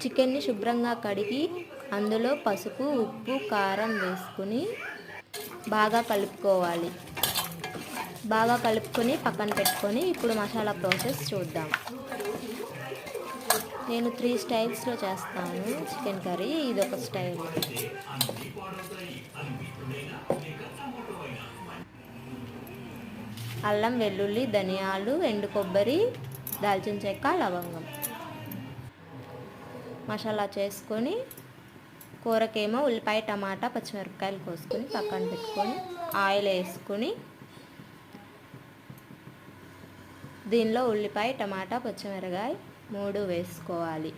చికెన్ని శుభ్రంగా కడిగి అందులో పసుపు, ఉప్పు, కారం వేసుకుని బాగా కలుపుకోవాలి. బాగా కలుపుకొని పక్కన పెట్టుకొని ఇప్పుడు మసాలా ప్రాసెస్ చూద్దాం. నేను 3 స్టైల్స్లో చేస్తాను చికెన్ కర్రీ. ఇదొక స్టైల్. అల్లం, వెల్లుల్లి, ధనియాలు, ఎండు కొబ్బరి, దాల్చిన చెక్క, లవంగం మసాలా చేసుకొని కూరకేమో ఉల్లిపాయ, టమాటా, పచ్చిమిరపకాయలు కోసుకొని పక్కన పెట్టుకొని ఆయిల్ వేసుకొని దీనిలో ఉల్లిపాయ, టమాటా, పచ్చిమిరపకాయ 3 వేసుకోవాలి.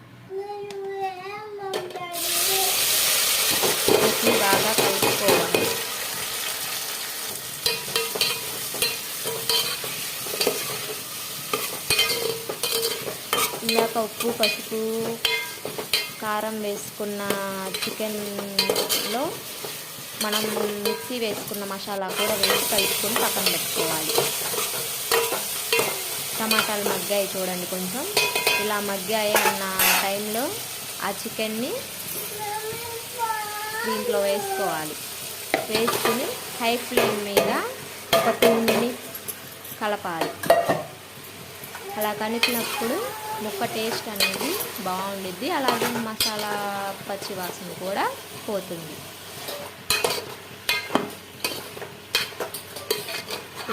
వీటిని బాగా కలుపుకోవాలి. ఇందాక ఉప్పు, పసుపు, కారం వేసుకున్న చికెన్లో మనం మిక్సీ వేసుకున్న మసాలా కూడా వేసి కలుపుకొని పక్కన పెట్టుకోవాలి. టమాటాలు మగ్గాయి చూడండి. కొంచెం ఇలా మగ్గాయి అన్న టైంలో ఆ చికెన్ని దీంట్లో వేసుకోవాలి. వేసుకుని హై ఫ్లేమ్ మీద ఒక 2 మినిట్స్ కలపాలి. అలా కలిపినప్పుడు ముక్క టేస్ట్ అనేది బాగుండిద్ది. అలాగే మసాలా పచ్చి వాసన కూడా పోతుంది.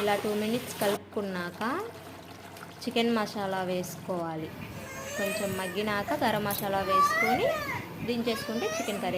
ఇలా 2 మినిట్స్ కలుపుకున్నాక చికెన్ మసాలా వేసుకోవాలి. కొంచెం మగ్గినాక గరం మసాలా వేసుకొని దించేసుకుంటే చికెన్ కర్రీ